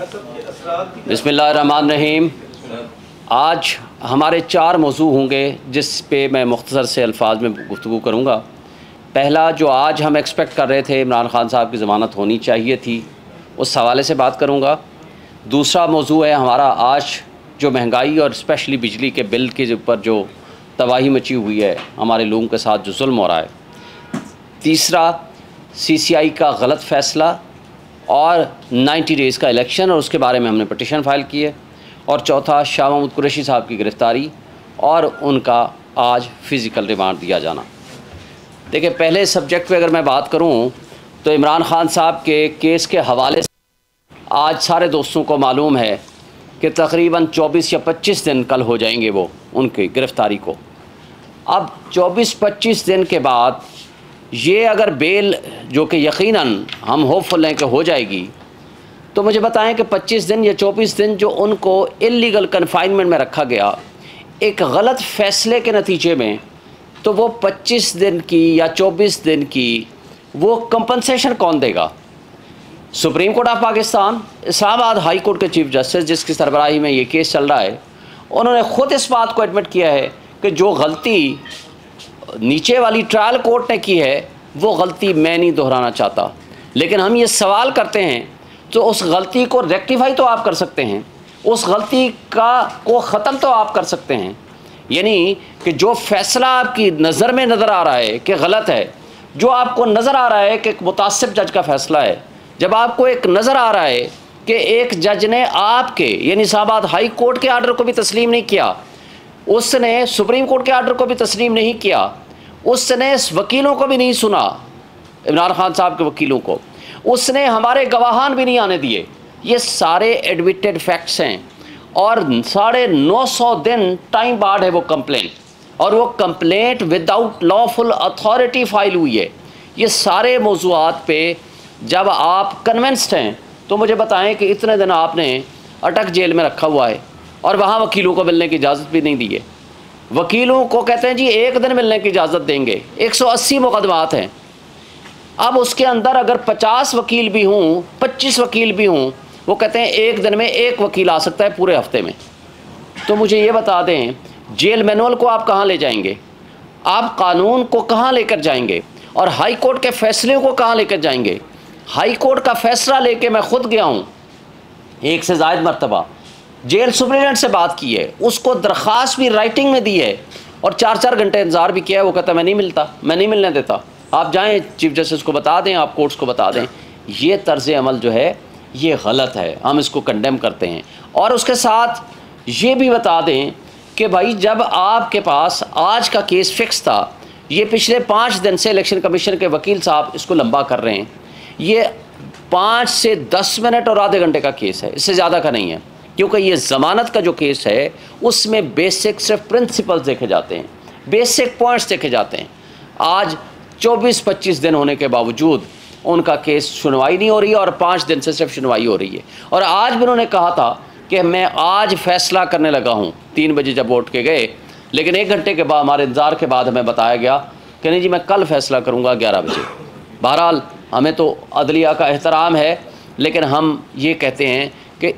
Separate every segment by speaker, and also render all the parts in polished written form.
Speaker 1: बिस्मिल्लाहिर्रहमानिर्रहीम। आज हमारे 4 मौजू होंगे जिस पे मैं मुख्तसर से अल्फाज में गुफ्तगू करूँगा। पहला, जो आज हम एक्सपेक्ट कर रहे थे इमरान खान साहब की ज़मानत होनी चाहिए थी, उस हवाले से बात करूँगा। दूसरा मौजू है हमारा आज जो महंगाई और स्पेशली बिजली के बिल के ऊपर जो तबाही मची हुई है, हमारे लोगों के साथ जो जुल्म हो रहा है। तीसरा, CCI का गलत फ़ैसला और 90 डेज़ का इलेक्शन और उसके बारे में हमने पटिशन फ़ाइल की है। और चौथा, शाह महमूद कुरैशी साहब की गिरफ़्तारी और उनका आज फ़िज़िकल रिमांड दिया जाना। देखिए, पहले सब्जेक्ट पे अगर मैं बात करूं तो इमरान खान साहब के केस के हवाले से आज सारे दोस्तों को मालूम है कि तकरीबन 24 या 25 दिन कल हो जाएंगे वो उनकी गिरफ़्तारी को। अब 24-25 दिन के बाद ये अगर बेल, जो कि यकीनन हम होपफुल हैं कि हो जाएगी, तो मुझे बताएं कि 25 दिन या 24 दिन जो उनको इल्लीगल कन्फाइनमेंट में रखा गया एक गलत फ़ैसले के नतीजे में, तो वो 25 दिन की या 24 दिन की वो कंपनसेशन कौन देगा? Supreme court of Pakistan, Islamabad high court के चीफ जस्टिस जिसकी सरबराही में ये केस चल रहा है, उन्होंने ख़ुद इस बात को एडमिट किया है कि जो गलती नीचे वाली ट्रायल कोर्ट ने की है वो गलती मैं नहीं दोहराना चाहता। लेकिन हम ये सवाल करते हैं तो उस गलती को रेक्टिफाई तो आप कर सकते हैं, उस गलती को ख़त्म तो आप कर सकते हैं। यानी कि जो फ़ैसला आपकी नज़र में नज़र आ रहा है कि गलत है, जो आपको नज़र आ रहा है कि एक मुतासिब जज का फ़ैसला है, जब आपको एक नज़र आ रहा है कि एक जज ने आपके यानी इस्लामाबाद हाई कोर्ट के आर्डर को भी तस्लीम नहीं किया, उसने सुप्रीम कोर्ट के आर्डर को भी तस्लीम नहीं किया, उसने वकीलों को भी नहीं सुना, इमरान खान साहब के वकीलों को, उसने हमारे गवाहान भी नहीं आने दिए। ये सारे एडमिटेड फैक्ट्स हैं और 950 दिन टाइम बार्ड है वो कंप्लेंट, और वो complaint without lawful authority file हुई है। ये सारे मौज़ूआत पे जब आप कन्विंस्ड हैं तो मुझे बताएं कि इतने दिन आपने अटक जेल में रखा हुआ है और वहाँ वकीलों को मिलने की इजाज़त भी नहीं दी है। वकीलों को कहते हैं जी 1 दिन मिलने की इजाज़त देंगे, 180 मुकदमात हैं। अब उसके अंदर अगर 50 वकील भी हों, 25 वकील भी हों, वो कहते हैं 1 दिन में 1 वकील आ सकता है पूरे हफ्ते में। तो मुझे ये बता दें, जेल मैनुअल को आप कहाँ ले जाएंगे? आप कानून को कहाँ लेकर जाएंगे? और हाई कोर्ट के फ़ैसले को कहाँ लेकर जाएंगे? हाई कोर्ट का फ़ैसला लेके मैं ख़ुद गया हूँ 1 से ज़ायद मरतबा, जेल सुपरिटेंडेंट से बात की है, उसको दरख्वास्त भी राइटिंग में दी है और 4-4 घंटे इंतज़ार भी किया है। वो कहता मैं नहीं मिलता, मैं नहीं मिलने देता। आप जाएं चीफ जस्टिस को बता दें, आप कोर्ट्स को बता दें। ये तर्ज़ अमल जो है ये गलत है, हम इसको कंडेम करते हैं। और उसके साथ ये भी बता दें कि भाई जब आपके पास आज का केस फ़िक्स था, ये पिछले 5 दिन से इलेक्शन कमीशन के वकील साहब इसको लंबा कर रहे हैं। ये 5 से 10 मिनट और आधे घंटे का केस है, इससे ज़्यादा का नहीं है, क्योंकि ये ज़मानत का जो केस है उसमें बेसिक सिर्फ प्रिंसिपल्स देखे जाते हैं, बेसिक पॉइंट्स देखे जाते हैं। आज 24-25 दिन होने के बावजूद उनका केस सुनवाई नहीं हो रही है और 5 दिन से सिर्फ सुनवाई हो रही है। और आज भी उन्होंने कहा था कि मैं आज फ़ैसला करने लगा हूँ 3 बजे जब वोट के गए, लेकिन 1 घंटे के बाद हमारे इंतज़ार के बाद हमें बताया गया कि नहीं जी मैं कल फ़ैसला करूँगा 11 बजे। बहरहाल हमें तो अदलिया का एहतराम है, लेकिन हम ये कहते हैं कि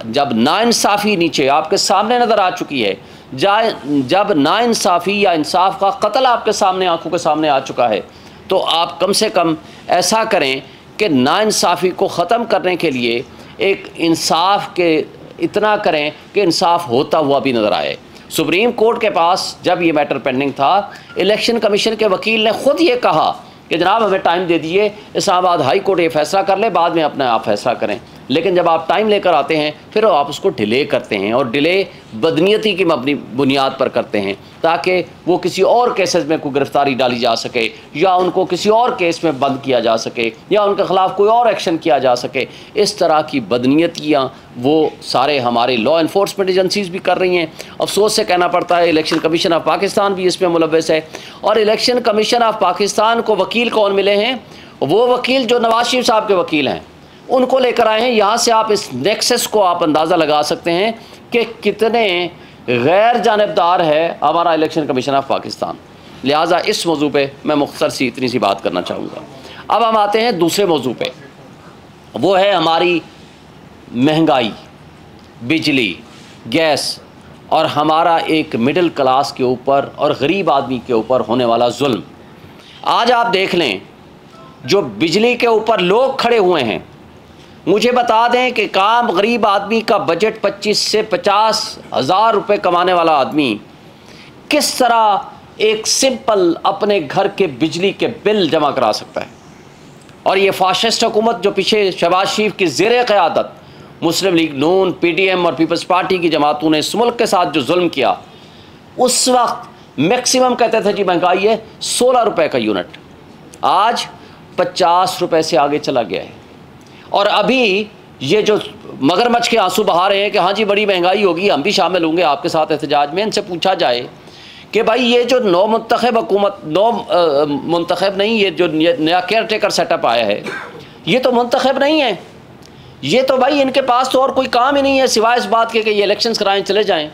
Speaker 1: जब नाइंसाफ़ी नीचे आपके सामने नज़र आ चुकी है, जब नाइंसाफ़ी या इंसाफ का कत्ल आपके सामने आंखों के सामने आ चुका है, तो आप कम से कम ऐसा करें कि नाइंसाफ़ी को ख़त्म करने के लिए एक इंसाफ के इतना करें कि इंसाफ होता हुआ भी नज़र आए। सुप्रीम कोर्ट के पास जब ये मैटर पेंडिंग था, इलेक्शन कमीशन के वकील ने ख़ुद ये कहा कि जनाब हमें टाइम दे दीजिए, इस्लामाबाद हाई कोर्ट ये फ़ैसला कर ले, बाद में अपना आप फ़ैसला करें। लेकिन जब आप टाइम लेकर आते हैं फिर आप उसको डिले करते हैं, और डिले बदनीयती की अपनी बुनियाद पर करते हैं ताकि वो किसी और केसेस में कोई गिरफ़्तारी डाली जा सके, या उनको किसी और केस में बंद किया जा सके, या उनके ख़िलाफ़ कोई और एक्शन किया जा सके। इस तरह की बदनीयतियाँ वो सारे हमारे लॉ इन्फोर्समेंट एजेंसीज़ भी कर रही हैं। अफसोस से कहना पड़ता है इलेक्शन कमीशन ऑफ पाकिस्तान भी इसमें मुलव्वस है। और इलेक्शन कमीशन ऑफ पाकिस्तान को वकील कौन मिले हैं? वो वकील जो नवाज शरीफ साहब के वकील हैं, उनको लेकर आए हैं। यहाँ से आप इस नेक्सस को आप अंदाज़ा लगा सकते हैं कि कितने गैर जानिबदार है हमारा इलेक्शन कमीशन ऑफ पाकिस्तान। लिहाजा इस मौजू पे मैं मुख्तसर सी इतनी सी बात करना चाहूँगा। अब हम आते हैं दूसरे मौजू पे, वो है हमारी महंगाई, बिजली, गैस और हमारा एक मिडिल क्लास के ऊपर और गरीब आदमी के ऊपर होने वाला जुल्म। आज आप देख लें, जो बिजली के ऊपर लोग खड़े हुए हैं, मुझे बता दें कि काम गरीब आदमी का बजट 25 से 50 हज़ार रुपये कमाने वाला आदमी किस तरह एक सिंपल अपने घर के बिजली के बिल जमा करा सकता है। और ये फाशिस्ट हुकूमत जो पीछे शहबाज शरीफ की ज़ेर क़यादत मुस्लिम लीग नून, PTM और पीपल्स पार्टी की जमातों ने इस मुल्क के साथ जो जुल्म किया, उस वक्त मैक्सिमम कहते थे जी महंगाई है 16 रुपये का यूनिट, आज 50 रुपये से आगे चला गया है। और अभी ये जो मगरमच्छ के आंसू बहा रहे हैं कि हाँ जी बड़ी महंगाई होगी, हम भी शामिल होंगे आपके साथ एहतजाज में, इनसे पूछा जाए कि भाई ये जो नौ मुंतखब हुकूमत, मुंतखब नहीं, ये जो नया केयर टेकर सेटअप आया है, ये तो मुंतखब नहीं है। ये तो भाई इनके पास तो और कोई काम ही नहीं है सिवाय इस बात के कि ये इलेक्शंस कराएं चले जाएं।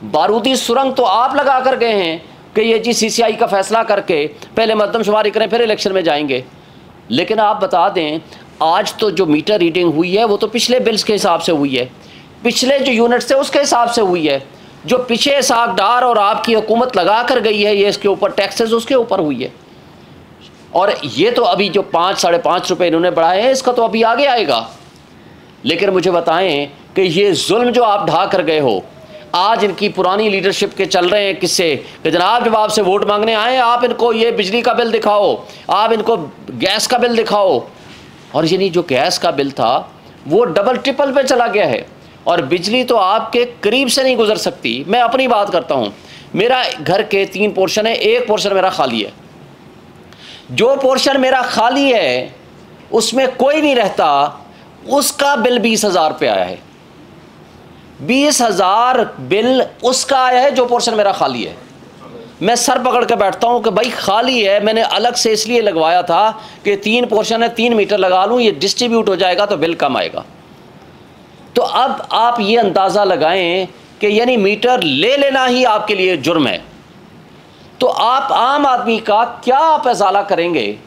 Speaker 1: बारूदी सुरंग तो आप लगा कर गए हैं कि ये जी CCI का फैसला करके पहले मरदमशुमारी करें फिर इलेक्शन में जाएंगे। लेकिन आप बता दें, आज तो जो मीटर रीडिंग हुई है वो तो पिछले बिल्स के हिसाब से हुई है, पिछले जो यूनिट्स थे उसके हिसाब से हुई है। जो पीछे सागदार और आपकी हुकूमत लगा कर गई है ये इसके ऊपर टैक्सेस, उसके ऊपर हुई है। और ये तो अभी जो 5 साढ़े 5 रुपये इन्होंने बढ़ाए हैं, इसका तो अभी आगे आएगा। लेकिन मुझे बताएं कि ये जुल्म जो आप ढा कर गए हो, आज इनकी पुरानी लीडरशिप के चल रहे हैं किस्से कि जनाब जब आपसे वोट मांगने आए आप इनको ये बिजली का बिल दिखाओ, आप इनको गैस का बिल दिखाओ। और यानी जो गैस का बिल था वो डबल ट्रिपल पे चला गया है, और बिजली तो आपके करीब से नहीं गुजर सकती। मैं अपनी बात करता हूँ, मेरा घर के 3 पोर्शन है, एक पोर्शन मेरा खाली है। जो पोर्शन मेरा खाली है उसमें कोई नहीं रहता, उसका बिल 20,000 रुपये आया है। 20,000 बिल उसका आया है जो पोर्शन मेरा खाली है। मैं सर पकड़ के बैठता हूँ कि भाई खाली है, मैंने अलग से इसलिए लगवाया था कि 3 पोर्शन है, 3 मीटर लगा लूँ, ये डिस्ट्रीब्यूट हो जाएगा तो बिल कम आएगा। तो अब आप ये अंदाज़ा लगाएं कि यानी मीटर ले लेना ही आपके लिए जुर्म है, तो आप आम आदमी का क्या आप इजाला करेंगे।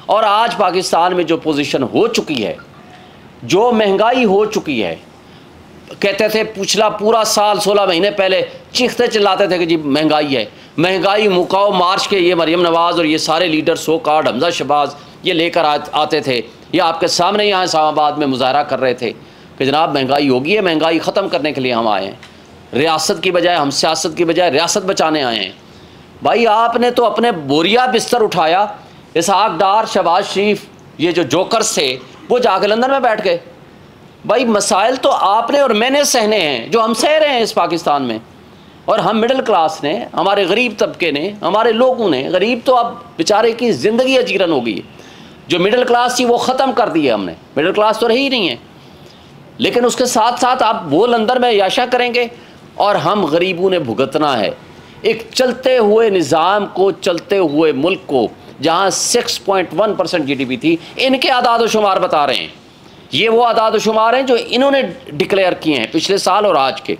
Speaker 1: और आज पाकिस्तान में जो पोजीशन हो चुकी है, जो महंगाई हो चुकी है, कहते थे पिछला पूरा साल 16 महीने पहले चीखते चिल्लाते थे कि जी महंगाई है, महंगाई मुकाओ मार्च के ये मरियम नवाज़ और ये सारे leader so called Hamza Shahbaz ये लेकर आते थे, ये आपके सामने यहाँ इस्लामाबाद में मुजाहरा कर रहे थे कि जनाब महंगाई होगी है, महंगाई ख़त्म करने के लिए हम आए हैं, रियासत की बजाय हम सियासत की बजाय रियासत बचाने आए हैं। भाई आपने तो अपने बोरिया बिस्तर उठाया, इसहाक डार, शहबाज शरीफ, ये जो जोकर्स थे वो जाके लंदन में बैठ गए। भाई मसाइल तो आपने और मैंने सहने हैं जो हम सह रहे हैं इस पाकिस्तान में, और हम मिडिल क्लास ने, हमारे गरीब तबके ने, हमारे लोगों ने, गरीब तो अब बेचारे की ज़िंदगी अजीरन हो गई है, जो मिडिल क्लास थी वो ख़त्म कर दी है हमने, मिडिल क्लास तो रही ही नहीं है। लेकिन उसके साथ साथ आप वो लंदन में याशा करेंगे और हम गरीबों ने भुगतना है एक चलते हुए निज़ाम को, चलते हुए मुल्क को, जहाँ 6.1% GDP थी। इनके आदाद शुमार बता रहे हैं, ये वो आदाद शुमार हैं जो इन्होंने डिक्लेयर किए हैं पिछले साल और आज के।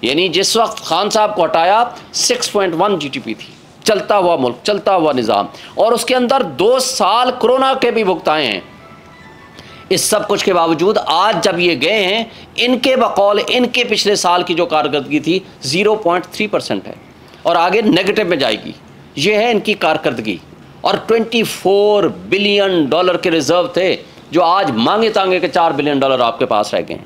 Speaker 1: यानी जिस वक्त खान साहब को हटाया 6.1 GDP थी, चलता हुआ मुल्क, चलता हुआ निज़ाम, और उसके अंदर 2 साल कोरोना के भी भुगताए हैं। इस सब कुछ के बावजूद आज जब ये गए हैं, इनके बकौल इनके पिछले साल की जो कारकर्दगी थी 0.3% है और आगे नेगेटिव में जाएगी। ये है इनकी कारकर्दगी। और 24 बिलियन डॉलर के रिजर्व थे जो आज मांगे तांगे के 4 बिलियन डॉलर आपके पास रह गए हैं।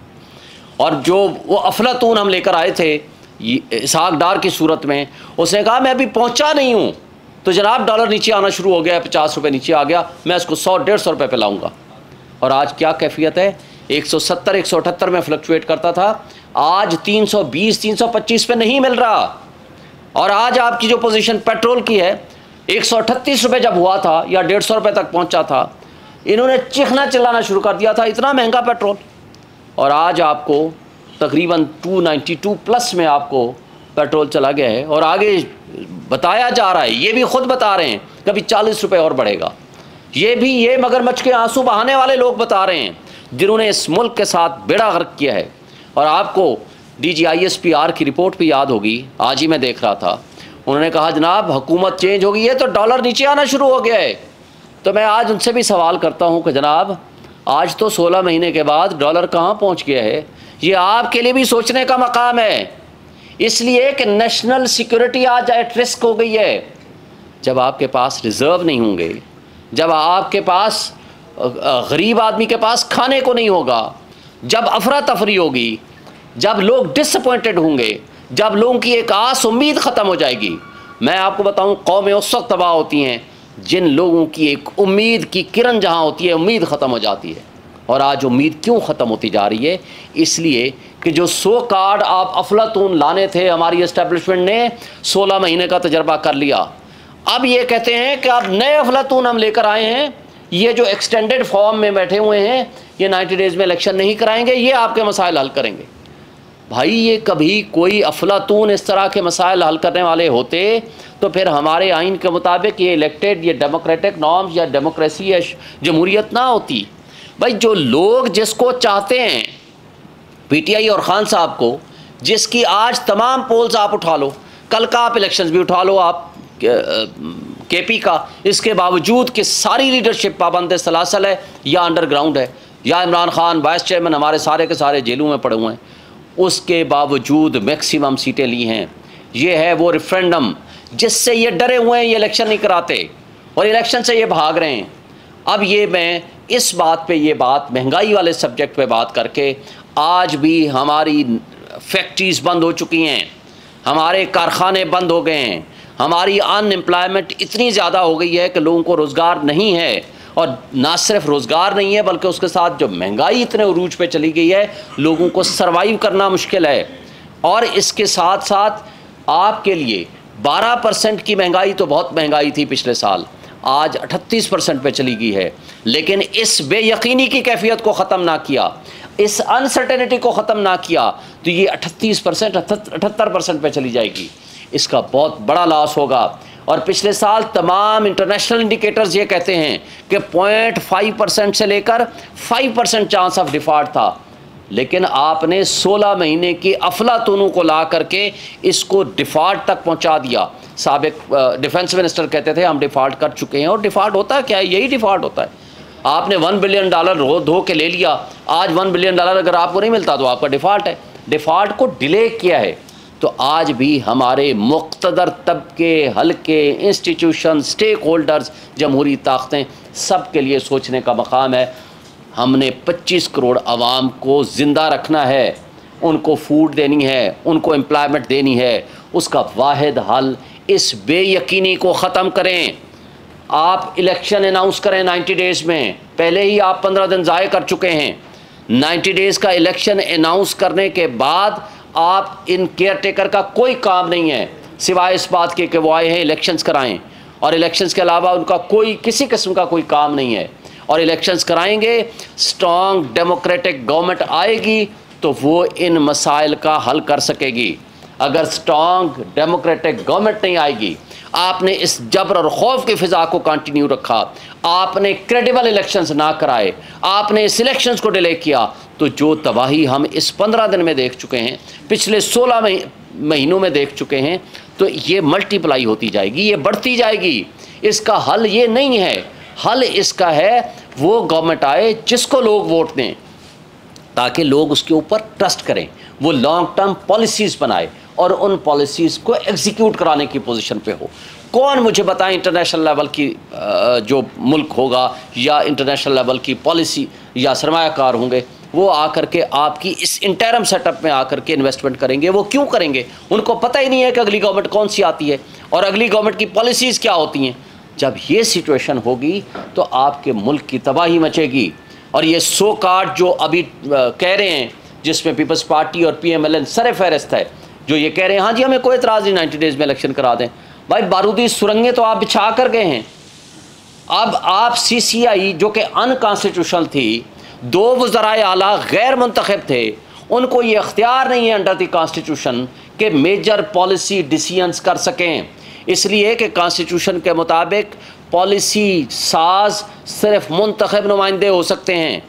Speaker 1: और जो वो अफलातून हम लेकर आए थे इसहाक डार की सूरत में, उसने कहा मैं अभी पहुंचा नहीं हूं, तो जनाब डॉलर नीचे आना शुरू हो गया, 50 रुपये नीचे आ गया, मैं इसको 100-150 रुपये पे लाऊंगा। और आज क्या कैफियत है, 170 178 में फ्लक्चुएट करता था, आज 320 325 पे नहीं मिल रहा। और आज आपकी जो पोजीशन पेट्रोल की है, 138 रुपये जब हुआ था या 150 रुपये तक पहुंचा था, इन्होंने चीखना चिल्लाना शुरू कर दिया था इतना महंगा पेट्रोल, और आज आपको तकरीबन 292 प्लस में आपको पेट्रोल चला गया है। और आगे बताया जा रहा है, ये भी खुद बता रहे हैं, कभी 40 रुपये और बढ़ेगा। ये भी ये मगरमच्छ के आंसू बहाने वाले लोग बता रहे हैं जिन्होंने इस मुल्क के साथ बेड़ा गर्क किया है। और आपको DGISPR की रिपोर्ट भी याद होगी, आज ही मैं देख रहा था, उन्होंने कहा जनाब हुकूमत चेंज हो गई है तो डॉलर नीचे आना शुरू हो गया है। तो मैं आज उनसे भी सवाल करता हूं कि जनाब आज तो 16 महीने के बाद डॉलर कहां पहुंच गया है, ये आपके लिए भी सोचने का मकाम है, इसलिए कि नेशनल सिक्योरिटी आज एट रिस्क हो गई है। जब आपके पास रिजर्व नहीं होंगे, जब आपके पास गरीब आदमी के पास खाने को नहीं होगा, जब अफरा तफरी होगी, जब लोग डिसअपॉइंटेड होंगे, जब लोगों की एक आस उम्मीद ख़त्म हो जाएगी। मैं आपको बताऊं, कौमें उस वक्त तबाह होती हैं जिन लोगों की एक उम्मीद की किरण जहां होती है, उम्मीद ख़त्म हो जाती है। और आज उम्मीद क्यों ख़त्म होती जा रही है? इसलिए कि जो 100 कार्ड आप अफलातून लाने थे, हमारी इस्टेब्लिशमेंट ने 16 महीने का तजर्बा कर लिया। अब ये कहते हैं कि अब नए अफलातून हम लेकर आए हैं, ये जो एक्सटेंडेड फॉर्म में बैठे हुए हैं, ये 90 डेज़ में इलेक्शन नहीं कराएंगे, ये आपके मसाइल हल करेंगे। भाई, ये कभी कोई अफलातून इस तरह के मसाइल हल करने वाले होते तो फिर हमारे आइन के मुताबिक ये इलेक्टेड, ये डेमोक्रेटिक नॉर्म्स या डेमोक्रेसी या जमहूरियत ना होती। भाई, जो लोग जिसको चाहते हैं, पीटीआई और खान साहब को, जिसकी आज तमाम पोल्स आप उठा लो, कल का आप इलेक्शंस भी उठा लो, आप केपी का, इसके बावजूद कि सारी लीडरशिप पाबंद सलासल है या अंडरग्राउंड है, या इमरान खान वाइस चेयरमैन हमारे सारे के सारे जेलों में पड़े हुए हैं, उसके बावजूद मैक्सिमम सीटें ली हैं। ये है वो रेफरेंडम जिससे ये डरे हुए हैं, ये इलेक्शन नहीं कराते और इलेक्शन से ये भाग रहे हैं। अब ये मैं इस बात पे, ये बात महंगाई वाले सब्जेक्ट पे बात करके, आज भी हमारी फैक्ट्रीज़ बंद हो चुकी हैं, हमारे कारखाने बंद हो गए हैं, हमारी अनएम्प्लॉयमेंट इतनी ज़्यादा हो गई है कि लोगों को रोज़गार नहीं है। और ना सिर्फ रोज़गार नहीं है बल्कि उसके साथ जो महंगाई इतने उरूज पे चली गई है, लोगों को सर्वाइव करना मुश्किल है। और इसके साथ साथ आपके लिए 12% की महंगाई तो बहुत महंगाई थी पिछले साल, आज 38% पे चली गई है। लेकिन इस बेयकीनी की कैफियत को ख़त्म ना किया, इस अनसर्टेनिटी को ख़त्म ना किया, तो ये 38%, 78% पे चली जाएगी। इसका बहुत बड़ा लॉस होगा। और पिछले साल तमाम इंटरनेशनल इंडिकेटर्स ये कहते हैं कि 0.5% से लेकर 5% चांस ऑफ डिफ़ॉल्ट था, लेकिन आपने 16 महीने की अफलातूनों को ला करके इसको डिफ़ॉल्ट तक पहुंचा दिया। साबिक डिफेंस मिनिस्टर कहते थे हम डिफ़ॉल्ट कर चुके हैं, और डिफ़ॉल्ट होता है क्या है? यही डिफ़ॉल्ट होता है। आपने $1 बिलियन रो धो के ले लिया, आज $1 बिलियन अगर आपको नहीं मिलता तो आपका डिफ़ॉल्ट है। डिफ़ॉल्ट को डिले किया है। तो आज भी हमारे मुक़्तदर तबके, हल्के, इंस्टीट्यूशन, स्टेक होल्डर्स, जमहूरी ताकतें, सब के लिए सोचने का मकाम है। हमने 25 करोड़ आवाम को ज़िंदा रखना है, उनको फूड देनी है, उनको एम्प्लॉयमेंट देनी है। उसका वाहिद हल इस बेयकीनी को ख़त्म करें। आप इलेक्शन अनाउंस करें 90 डेज़ में, पहले ही आप 15 दिन ज़ाय कर चुके हैं। 90 डेज़ का इलेक्शन अनाउंस करने के बाद आप इन केयर टेकर का कोई काम नहीं है सिवाय इस बात के कि वो आए हैं इलेक्शंस कराएं, और इलेक्शंस के अलावा उनका कोई किसी किस्म का कोई काम नहीं है। और इलेक्शंस कराएंगे, स्ट्रॉन्ग डेमोक्रेटिक गवर्नमेंट आएगी तो वो इन मसाइल का हल कर सकेगी। अगर स्ट्रॉन्ग डेमोक्रेटिक गवर्नमेंट नहीं आएगी, आपने इस जबर और खौफ की फ़िज़ा को कंटिन्यू रखा, आपने क्रेडिबल इलेक्शंस ना कराए, आपने इस इलेक्शंस को डिले किया, तो जो तबाही हम इस 15 दिन में देख चुके हैं, पिछले 16 महीनों में देख चुके हैं, तो ये मल्टीप्लाई होती जाएगी, ये बढ़ती जाएगी। इसका हल ये नहीं है, हल इसका है वो गवर्नमेंट आए जिसको लोग वोट दें, ताकि लोग उसके ऊपर ट्रस्ट करें, वो लॉन्ग टर्म पॉलिसीज़ बनाए और उन पॉलिसीज़ को एग्जीक्यूट कराने की पोजीशन पे हो। कौन मुझे बताएं इंटरनेशनल लेवल की जो मुल्क होगा या इंटरनेशनल लेवल की पॉलिसी या सरमायाकार होंगे, वो आकर के आपकी इस इंटरम सेटअप में आकर के इन्वेस्टमेंट करेंगे। वो क्यों करेंगे? उनको पता ही नहीं है कि अगली गवर्नमेंट कौन सी आती है और अगली गवर्नमेंट की पॉलिसीज़ क्या होती हैं। जब ये सिचुएशन होगी तो आपके मुल्क की तबाही मचेगी। और ये 100 कार्ड जो अभी कह रहे हैं, जिसमें पीपल्स पार्टी और PMLN सर फहरिस्त है, जो ये कह रहे हैं हाँ जी हमें कोई एतराज़ नहीं 90 डेज़ में इलेक्शन करा दें। भाई, बारूदी सुरंगें तो आप बिछा कर गए हैं। अब आप CCI जो कि अनकॉन्स्टिट्यूशनल थी, 2 वज़राए आला गैर मुंतखब थे, उनको ये अख्तियार नहीं है अंडर द कॉन्स्टिट्यूशन कि मेजर पॉलिसी डिसीजंस कर सकें, इसलिए कि कॉन्स्टिट्यूशन के मुताबिक पॉलिसी साज सिर्फ मुंतखब नुमाइंदे हो सकते हैं।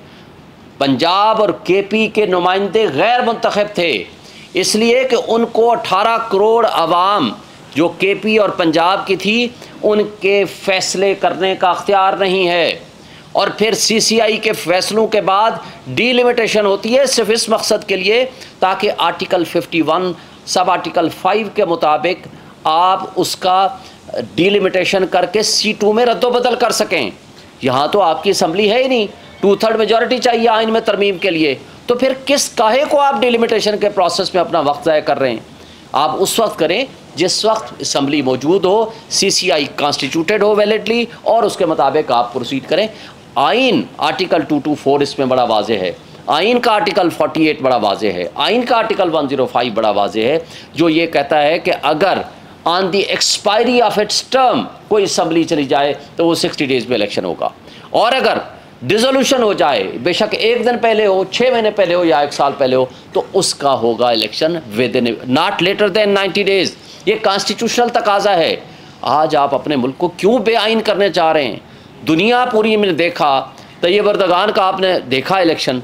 Speaker 1: पंजाब और KP के नुमाइंदे गैर मुंतखब थे, इसलिए कि उनको 18 करोड़ आवाम जो KP और पंजाब की थी, उनके फ़ैसले करने का अख्तियार नहीं है। और फिर CCI के फैसलों के बाद डिलिमिटेशन होती है सिर्फ इस मकसद के लिए ताकि आर्टिकल 51 सब आर्टिकल 5 के मुताबिक आप उसका डिलिमिटेशन करके C2 में रद्दोबदल कर सकें। यहाँ तो आपकी असम्बली है ही नहीं, 2/3 मेजॉरिटी चाहिए आइन में तरमीम के लिए, तो फिर किस काहे को आप डिलिमिटेशन के प्रोसेस में अपना वक्त ज़ाया कर रहे हैं। आप उस वक्त करें जिस वक्त असम्बली मौजूद हो, CCI कॉन्स्टिट्यूटेड हो वैलिडली, और उसके मुताबिक आप प्रोसीड करें। आइन आर्टिकल 224 इसमें बड़ा वाज़ेह है, आइन का आर्टिकल 48 बड़ा वाज़ेह है, आइन का आर्टिकल 105 बड़ा वाज़ेह है, जो ये कहता है कि अगर on the expiry of its term कोई असम्बली चली जाए तो वो 60 डेज़ में इलेक्शन होगा, और अगर डिसोल्यूशन हो जाए, बेशक 1 दिन पहले हो, 6 महीने पहले हो या 1 साल पहले हो, तो उसका होगा election within not later than 90 days. ये कॉन्स्टिट्यूशनल तकाजा है। आज आप अपने मुल्क को क्यों बेआइन करने चाह रहे हैं? दुनिया पूरी में देखा, तैयब अर्दगान का आपने देखा इलेक्शन,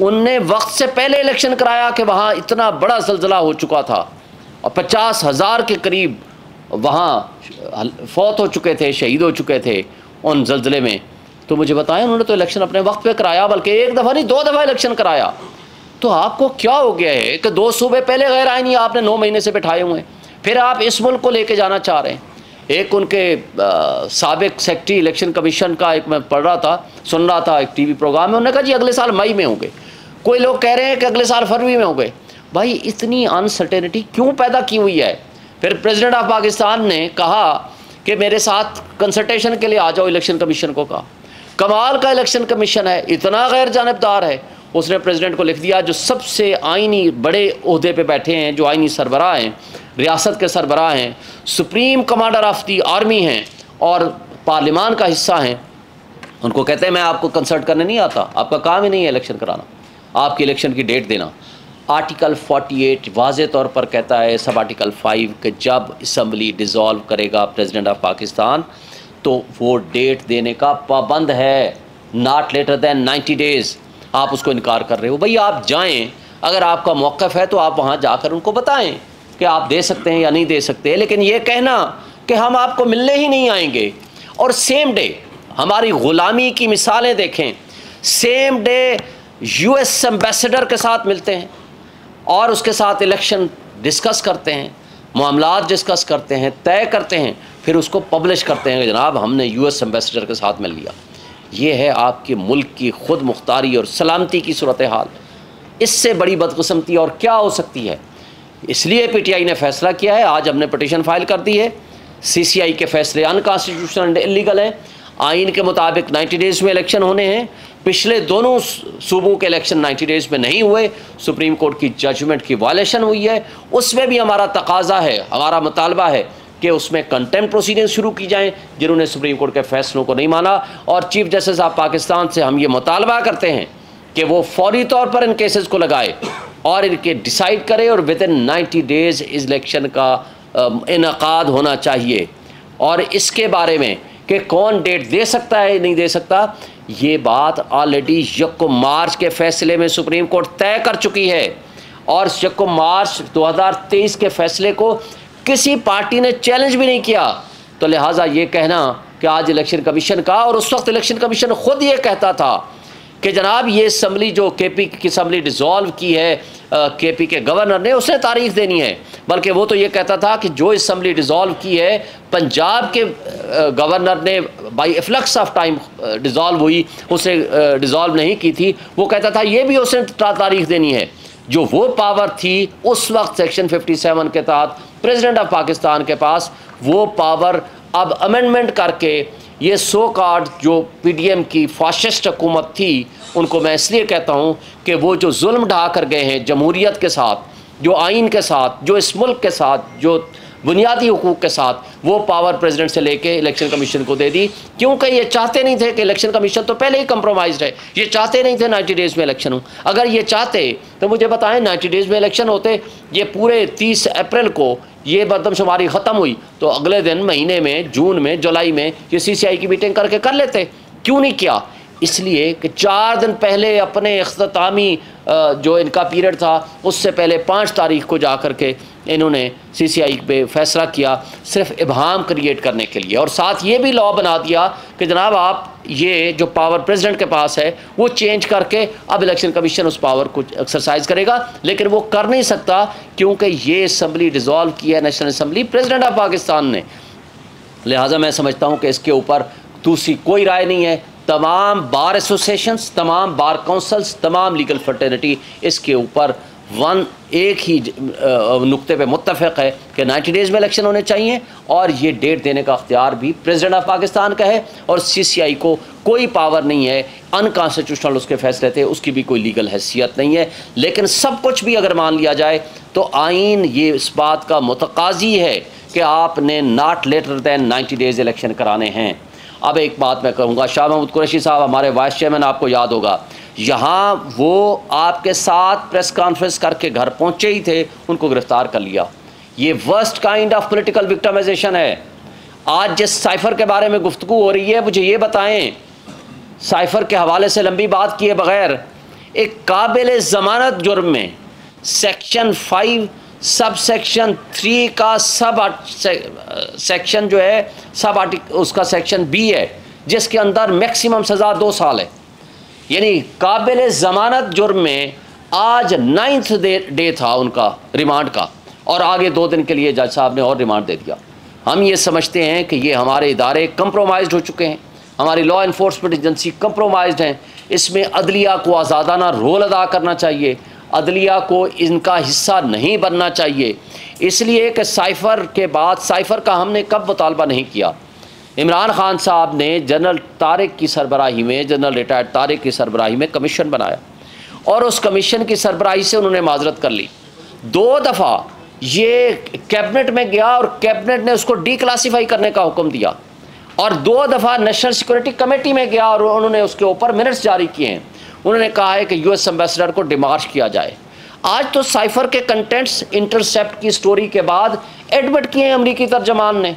Speaker 1: उनने वक्त से पहले इलेक्शन कराया कि वहाँ इतना बड़ा ज़ल्ज़ला हो चुका था और 50,000 के करीब वहाँ फौत हो चुके थे, शहीद हो चुके थे उन ज़ल्ज़ले में। तो मुझे बताएं, उन्होंने तो इलेक्शन अपने वक्त पे कराया, बल्कि 1 दफ़ा नहीं 2 दफ़ा इलेक्शन कराया। तो आपको क्या हो गया है कि 2 सूबे पहले गैर आईनी आपने 9 महीने से बिठाए हुए हैं, फिर आप इस मुल्क को लेके जाना चाह रहे हैं। एक उनके साबिक सेक्रेटरी इलेक्शन कमीशन का एक मैं पढ़ रहा था, सुन रहा था एक TV प्रोग्राम में, उन्होंने कहा जी अगले साल मई में होंगे, कोई लोग कह रहे हैं कि अगले साल फरवरी में होंगे। भाई इतनी अनसर्टेनिटी क्यों पैदा की हुई है? फिर प्रेसिडेंट ऑफ पाकिस्तान ने कहा कि मेरे साथ कंसल्टेशन के लिए आ जाओ, इलेक्शन कमीशन को कहा। कमाल का इलेक्शन कमीशन है, इतना गैर जानबदार है। उसने प्रेसिडेंट को लिख दिया, जो सबसे आइनी बड़े ओहदे पे बैठे हैं, जो आइनी सरबराह हैं, रियासत के सरबराह हैं, supreme commander of the army हैं और पार्लियामान का हिस्सा हैं, उनको कहते हैं मैं आपको कंसल्ट करने नहीं आता, आपका काम ही नहीं है इलेक्शन कराना, आपकी इलेक्शन की डेट देना। आर्टिकल 48 वाज़े तौर पर कहता है, सब आर्टिकल 5 कि जब असम्बली डिज़ोल्व करेगा प्रेसिडेंट ऑफ पाकिस्तान तो वो डेट देने का पाबंद है, नॉट लेटर दैन 90 डेज़। आप उसको इनकार कर रहे हो। भाई आप जाएं, अगर आपका मौक़िफ़ है तो आप वहाँ जाकर उनको बताएं कि आप दे सकते हैं या नहीं दे सकते, लेकिन ये कहना कि हम आपको मिलने ही नहीं आएंगे और सेम डे, हमारी ग़ुलामी की मिसालें देखें, सेम डे US एम्बेसडर के साथ मिलते हैं और उसके साथ इलेक्शन डिस्कस करते हैं, मामलात डिस्कस करते हैं, तय करते हैं, फिर उसको पब्लिश करते हैं कि जनाब हमने US एम्बेसडर के साथ मिल लिया। ये है आपके मुल्क की खुद मुख्तारी और सलामती की सूरत हाल। इससे बड़ी बदकिस्मती और क्या हो सकती है? इसलिए PTI ने फैसला किया है, आज हमने पटिशन फाइल कर दी है। CCI के फैसले अनकॉन्स्टिट्यूशनल एंड इलीगल हैं। आइन के मुताबिक 90 डेज़ में इलेक्शन होने हैं। पिछले दोनों सूबों के इलेक्शन 90 डेज़ में नहीं हुए, सुप्रीम कोर्ट की जजमेंट की वायलेशन हुई है। उसमें भी हमारा तकाजा है, हमारा मुतालबा है कि उसमें कंटेम्प्ट प्रोसीडिंग शुरू की जाएं जिन्होंने सुप्रीम कोर्ट के फैसलों को नहीं माना। और चीफ जस्टिस ऑफ पाकिस्तान से हम ये मुतालबा करते हैं कि वो फौरी तौर पर इन केसेस को लगाए और इनके डिसाइड करे और विद इन 90 डेज़ इलेक्शन का इनकाद होना चाहिए। और इसके बारे में कि कौन डेट दे सकता है नहीं दे सकता, ये बात ऑलरेडी 1 मार्च के फैसले में सुप्रीम कोर्ट तय कर चुकी है। और 1 मार्च 2023 के फैसले को किसी पार्टी ने चैलेंज भी नहीं किया। तो लिहाजा ये कहना कि आज इलेक्शन कमीशन का, और उस वक्त इलेक्शन कमीशन ख़ुद ये कहता था कि जनाब ये असम्बली जो KP की असम्बली डिज़ोल्व की है, KP के गवर्नर ने, उसने तारीफ़ देनी है। बल्कि वो तो ये कहता था कि जो असम्बली डिज़ोल्व की है पंजाब के गवर्नर ने by efflux of time dissolve हुई, उसने डिज़ोल्व नहीं की थी। वो कहता था ये भी उसने तारीफ़ देनी है। जो वो पावर थी उस वक्त सेक्शन 57 के तहत प्रेसिडेंट ऑफ पाकिस्तान के पास, वो पावर अब अमेंडमेंट करके ये सो कार्ड जो PDM की फाशिस्ट हुकूमत थी, उनको मैं इसलिए कहता हूँ कि वो जो जुल्म ढा कर गए हैं जमहूरियत के साथ, जो आइन के साथ, जो इस मुल्क के साथ, जो बुनियादी हुकूक के साथ, वो पावर प्रेसिडेंट से लेके इलेक्शन कमीशन को दे दी। क्योंकि ये चाहते नहीं थे कि इलेक्शन कमीशन तो पहले ही कंप्रोमाइज़ है, ये चाहते नहीं थे 90 डेज़ में इलेक्शन हो। अगर ये चाहते तो मुझे बताएं 90 डेज़ में इलेक्शन होते, ये पूरे 30 अप्रैल को ये मरदमशुमारी ख़त्म हुई तो अगले दिन महीने में, जून में, जुलाई में ये CCI की मीटिंग करके कर लेते। क्यों नहीं किया? इसलिए कि 4 दिन पहले अपने इख्तितामी जो इनका पीरियड था उससे पहले 5 तारीख को जा कर के इन्होंने CCI पे फैसला किया, सिर्फ इबहाम क्रिएट करने के लिए। और साथ ये भी लॉ बना दिया कि जनाब आप ये जो पावर प्रेसिडेंट के पास है वो चेंज करके अब इलेक्शन कमीशन उस पावर को एक्सरसाइज करेगा, लेकिन वो कर नहीं सकता क्योंकि ये असम्बली डिज़ोल्व की है national assembly president of Pakistan ने। लिहाजा मैं समझता हूँ कि इसके ऊपर दूसरी कोई राय नहीं है। तमाम बार एसोसिएशंस, तमाम बार काउंसिल्स, तमाम लीगल फर्टर्निटी इसके ऊपर एक ही नुक्ते पे मुत्तफ़िक़ है कि 90 डेज़ में इलेक्शन होने चाहिए और ये डेट देने का अख्तियार भी प्रेसिडेंट ऑफ पाकिस्तान का है और CCI को कोई पावर नहीं है, अनकॉन्स्टिट्यूशनल उसके फैसले थे, उसकी भी कोई लीगल हैसियत नहीं है। लेकिन सब कुछ भी अगर मान लिया जाए तो आइन ये इस बात का मुतकाज़ी है कि आपने not later than 90 days election कराने हैं। अब एक बात मैं कहूँगा, शाह महमूद कुरैशी साहब हमारे वाइस चेयरमैन, आपको याद होगा, यहाँ वो आपके साथ प्रेस कॉन्फ्रेंस करके घर पहुँचे ही थे, उनको गिरफ़्तार कर लिया। ये worst kind of political victimisation है। आज जिस साइफ़र के बारे में गुफ्तगू हो रही है, मुझे ये बताएं, साइफ़र के हवाले से लंबी बात किए बग़ैर एक काबिल ज़मानत जुर्म में सेक्शन 5 सब सेक्शन 3 का सेक्शन जो है सब आर्टिकल उसका सेक्शन B है, जिसके अंदर मैक्सिमम सज़ा 2 साल है, यानी काबिल ज़मानत जुर्म में आज 9th डे था उनका रिमांड का और आगे 2 दिन के लिए जज साहब ने और रिमांड दे दिया। हम ये समझते हैं कि ये हमारे इदारे कंप्रोमाइज़्ड हो चुके हैं, हमारी लॉ इन्फोर्समेंट एजेंसी कंप्रोमाइज़्ड हैं। इसमें अदलिया को आज़ादाना रोल अदा करना चाहिए, अदलिया को इनका हिस्सा नहीं बनना चाहिए। इसलिए कि साइफ़र के बाद, साइफ़र का हमने कब मुतालबा नहीं किया, इमरान खान साहब ने जनरल तारिक की सरबराही में, जनरल रिटायर्ड तारिक की सरबराही में कमीशन बनाया और उस कमीशन की सरबराही से उन्होंने माजरत कर ली। 2 दफ़ा ये कैबिनेट में गया और कैबिनेट ने उसको डीक्लासीफाई करने का हुक्म दिया और 2 दफ़ा नेशनल सिक्योरिटी कमेटी में गया और उन्होंने उसके ऊपर मिनट्स जारी किए हैं। उन्होंने कहा है कि US एम्बेसडर को डिमार्श किया जाए। आज तो साइफ़र के कंटेंट्स इंटरसेप्ट की स्टोरी के बाद एडमिट किए हैं अमरीकी तर्जमान ने।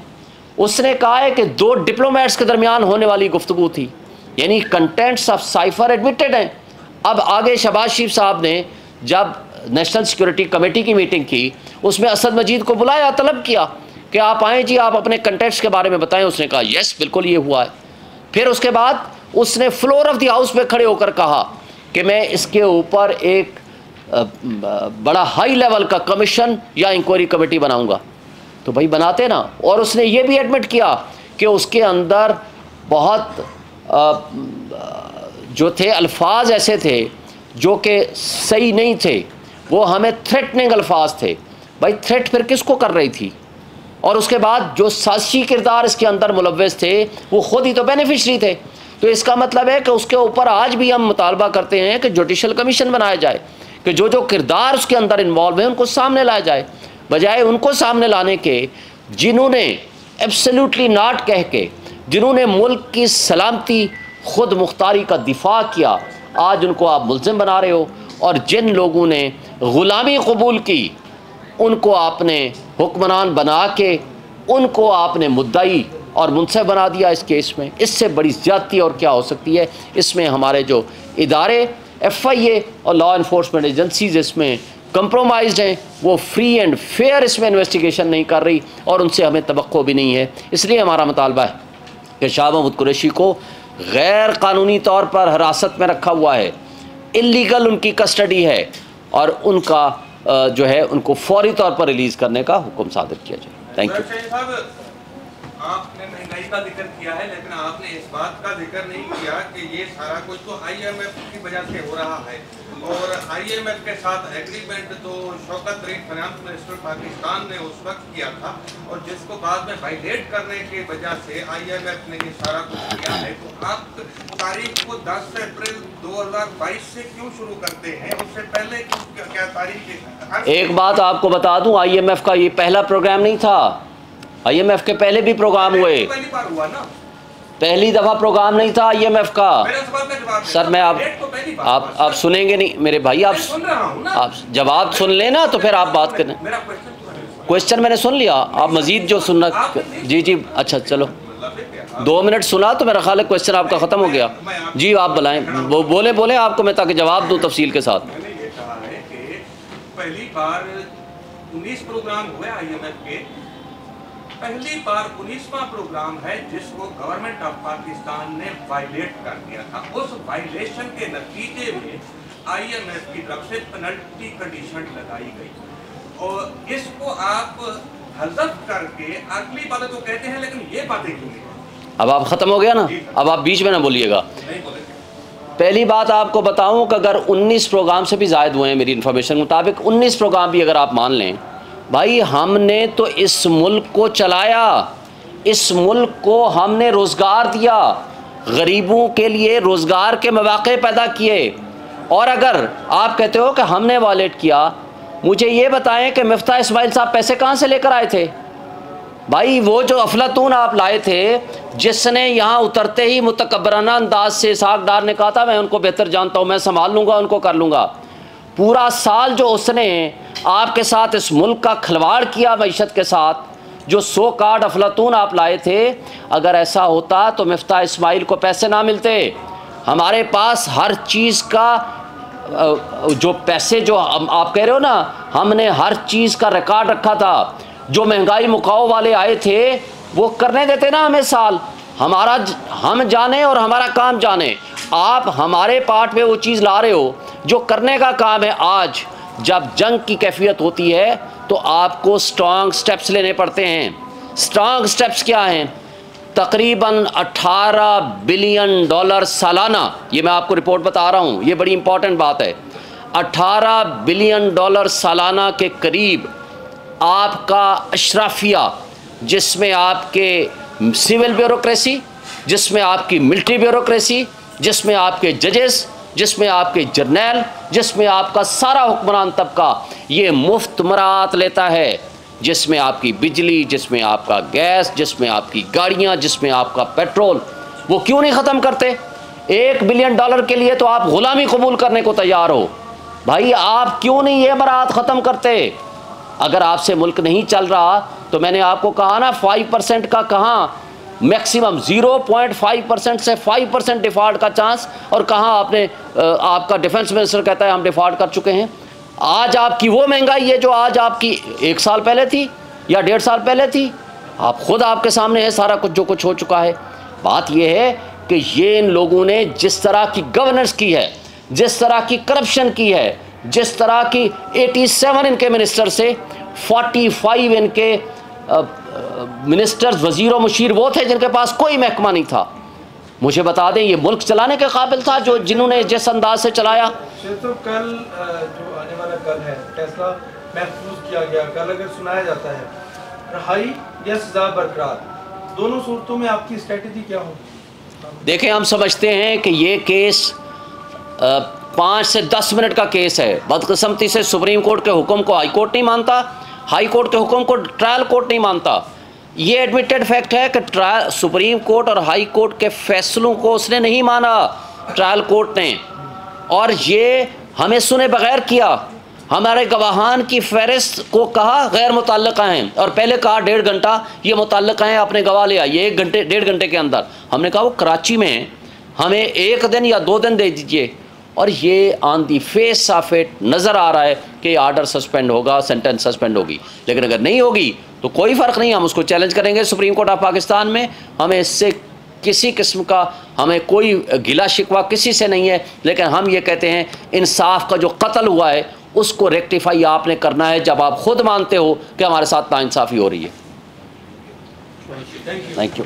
Speaker 1: उसने कहा है कि 2 डिप्लोमेट्स के दरमियान होने वाली गुफ्तगू थी, यानी कंटेंट्स ऑफ साइफ़र एडमिटेड हैं। अब आगे शहबाज शरीफ साहब ने जब नेशनल सिक्योरिटी कमेटी की मीटिंग की, उसमें असद मजीद को बुलाया, तलब किया कि आप आएँ जी, आप अपने कंटेंट्स के बारे में बताएं। उसने कहा यस बिल्कुल ये हुआ है। फिर उसके बाद उसने फ्लोर ऑफ द हाउस में खड़े होकर कहा कि मैं इसके ऊपर एक बड़ा हाई लेवल का कमीशन या इंक्वायरी कमेटी बनाऊंगा। तो भाई बनाते ना। और उसने ये भी एडमिट किया कि उसके अंदर बहुत जो थे अल्फाज ऐसे थे जो कि सही नहीं थे, वो हमें थ्रेटनिंग अल्फाज थे। भाई थ्रेट फिर किसको कर रही थी? और उसके बाद जो साजिशी किरदार इसके अंदर मुलव्वस थे वो ख़ुद ही तो बेनिफिशरी थे। तो इसका मतलब है कि उसके ऊपर आज भी हम मुतालबा करते हैं कि जुडिशल कमीशन बनाया जाए, कि जो जो किरदार उसके अंदर इन्वॉल्व है उनको सामने लाया जाए, बजाय उनको सामने लाने के जिन्होंने एब्सोल्युटली नॉट कह के, जिन्होंने मुल्क की सलामती खुद मुख्तारी का दिफा किया, आज उनको आप मुल्ज़िम बना रहे हो। और जिन लोगों ने ग़ुलामी कबूल की उनको आपने हुक्मरान बना के उनको आपने मुद्दाई और मुंसिफ बना दिया इस केस में। इससे बड़ी ज़्यादती और क्या हो सकती है? इसमें हमारे जो इदारे FIA और लॉ इन्फोर्समेंट एजेंसीज इसमें कंप्रोमाइज़्ड हैं, वो फ्री एंड फेयर इसमें इन्वेस्टिगेशन नहीं कर रही और उनसे हमें तवक्को भी नहीं है। इसलिए हमारा मुतालबा है कि शाह महमूद कुरैशी को गैर कानूनी तौर पर हिरासत में रखा हुआ है, इल्लीगल उनकी कस्टडी है और उनका जो है उनको फौरी तौर पर रिलीज़ करने का हुक्म सादर किया जाए। Thank you.
Speaker 2: आपने महंगाई का जिक्र किया है, लेकिन आपने इस बात का जिक्र नहीं किया कि ये सारा कुछ तो IMF की वजह से हो रहा है और IMF के साथ एग्रीमेंट तो शौकत तरीन फाइनेंस मिनिस्टर पाकिस्तान ने उस वक्त किया था और जिसको बाद में वायलेट करने की वजह से IMF ने ये सारा कुछ किया है। तो आप तारीख को 10 अप्रैल 2022 से क्यों शुरू करते हैं? उससे पहले क्या तारीख?
Speaker 1: एक बात आपको बता दूं, IMF का ये पहला प्रोग्राम नहीं था। IMF के पहले भी प्रोग्राम हुए,
Speaker 2: पहली बार हुआ ना,
Speaker 1: पहली दफ़ा प्रोग्राम नहीं था IMF का। सर मैं आप सुनेंगे नहीं मेरे भाई, आप जवाब सुन लेना तो फिर आप बात करें। क्वेश्चन मैंने सुन लिया, आप मजीद जो सुनना। जी जी अच्छा चलो। 2 मिनट सुना तो मेरा ख्याल है क्वेश्चन आपका ख़त्म हो गया। जी आप बुलाएं, बोले आपको मैं ताकि जवाब दूँ तफसील के साथ।
Speaker 2: मैंने ये कहा है कि पहली बार 19 प्रोग्राम हुए IMF के, पहली बार 19वां प्रोग्राम है जिसको गवर्नमेंट ऑफ पाकिस्तान ने वायलेट कर दिया था। उस वायलेशन के नतीजे में IMF की तरफ से पेनल्टी कंडीशन लगाई गई और इसको आप हज़फ करके अगली बातें तो कहते हैं, लेकिन ये बातें क्यों नहीं?
Speaker 1: अब आप ख़त्म हो गया ना, अब आप बीच में ना बोलिएगा।
Speaker 2: नहीं बोलेंगे।
Speaker 1: पहली बात आपको बताऊं कि अगर 19 प्रोग्राम से भी ज़ायद हुए हैं मेरी इन्फॉर्मेशन के मुताबिक, 19 प्रोग्राम भी अगर आप मान लें, भाई हमने तो इस मुल्क को चलाया, इस मुल्क को हमने रोज़गार दिया, गरीबों के लिए रोज़गार के मौक़े पैदा किए। और अगर आप कहते हो कि हमने वायलेट किया, मुझे ये बताएं कि मिफ्ता इस्माइल साहब पैसे कहाँ से लेकर आए थे? भाई वो जो अफलातून आप लाए थे, जिसने यहाँ उतरते ही मुतकब्बराना अंदाज से इसहाक डार ने कहा था मैं उनको बेहतर जानता हूँ, मैं संभाल लूँगा, उनको कर लूँगा। पूरा साल जो उसने आपके साथ इस मुल्क का खिलवाड़ किया मईशत के साथ, जो 100 कार्ड अफलातून आप लाए थे, अगर ऐसा होता तो मिफ्ता इस्माइल को पैसे ना मिलते। हमारे पास हर चीज़ का जो पैसे जो आप कह रहे हो ना, हमने हर चीज़ का रिकॉर्ड रखा था। जो महंगाई मुकाओ वाले आए थे वो करने देते ना हमें साल, हमारा हम जाने और हमारा काम जाने। आप हमारे पार्ट में वो चीज़ ला रहे हो जो करने का काम है। आज जब जंग की कैफियत होती है तो आपको स्ट्रॉन्ग स्टेप्स लेने पड़ते हैं। स्ट्रॉन्ग स्टेप्स क्या हैं? तकरीबन 18 बिलियन डॉलर सालाना, ये मैं आपको रिपोर्ट बता रहा हूँ, ये बड़ी इंपॉर्टेंट बात है। 18 बिलियन डॉलर सालाना के करीब आपका अशराफिया, जिसमें आपके सिविल ब्यूरोक्रेसी, जिसमें आपकी मिलिट्री ब्यूरोक्रेसी, जिसमें आपके जजेस, जिसमें आपके जर्नैल, जिसमें आपका सारा हुक्मरान तबका ये मुफ्त मराहत लेता है, जिसमें आपकी बिजली, जिसमें आपका गैस, जिसमें आपकी गाड़ियाँ, जिसमें आपका पेट्रोल, वो क्यों नहीं ख़त्म करते? 1 बिलियन डॉलर के लिए तो आप ग़ुलामी कबूल करने को तैयार हो। भाई आप क्यों नहीं ये मराहत ख़त्म करते? अगर आपसे मुल्क नहीं चल रहा तो मैंने आपको कहा ना 5% का, कहाँ मैक्सिमम 0.5% से 5% डिफ़ॉल्ट का चांस, और कहाँ आपने आपका डिफेंस मिनिस्टर कहता है हम डिफ़ॉल्ट कर चुके हैं। आज आपकी वो महंगाई है जो आज आपकी 1 साल पहले थी या 1.5 साल पहले थी। आप खुद आपके सामने है सारा कुछ जो कुछ हो चुका है। बात यह है कि ये इन लोगों ने जिस तरह की गवर्नेंस की है, जिस तरह की करप्शन की है, जिस तरह की 87 इनके मिनिस्टर से 45 इनके मिनिस्टर्स, वज़ीर व मुशीर वो थे जिनके पास कोई महकमा नहीं था। मुझे बता दें ये मुल्क चलाने के काबिल था जो जिन्होंने जिस अंदाज से चलाया।
Speaker 3: तो कल जो आने वाला कल है फैसला महफूज किया गया, कल अगर सुनाया जाता है रहाई या सजा बरकरार, दोनों सूरतों में आपकी स्ट्रेटजी क्या हो?
Speaker 1: देखें, हम समझते हैं कि ये केस 5 से 10 मिनट का केस है। बदकिस्मती से सुप्रीम कोर्ट के हुक्म को हाई कोर्ट नहीं मानता, हाई कोर्ट के हुक्म को ट्रायल कोर्ट नहीं मानता। ये एडमिटेड फैक्ट है कि ट्रायल सुप्रीम कोर्ट और हाई कोर्ट के फैसलों को उसने नहीं माना ट्रायल कोर्ट ने, और ये हमें सुने बगैर किया। हमारे गवाहान की फहरिस्त को कहा गैर मुतल्लका हैं, और पहले कहा 1.5 घंटा ये मुतल्लका हैं, अपने गवाह ले आइए 1 घंटे 1.5 घंटे के अंदर। हमने कहा वो कराची में हैं, हमें 1 दिन या 2 दिन दे दीजिए। और ये on the face of it नज़र आ रहा है कि आर्डर सस्पेंड होगा, सेंटेंस सस्पेंड होगी। लेकिन अगर नहीं होगी तो कोई फ़र्क नहीं, हम उसको चैलेंज करेंगे सुप्रीम कोर्ट ऑफ पाकिस्तान में। हमें इससे किसी किस्म का हमें कोई गिला शिकवा किसी से नहीं है, लेकिन हम ये कहते हैं इंसाफ का जो कत्ल हुआ है उसको रेक्टिफाई आपने करना है जब आप खुद मानते हो कि हमारे साथ नाइंसाफ़ी हो रही है। Thank you.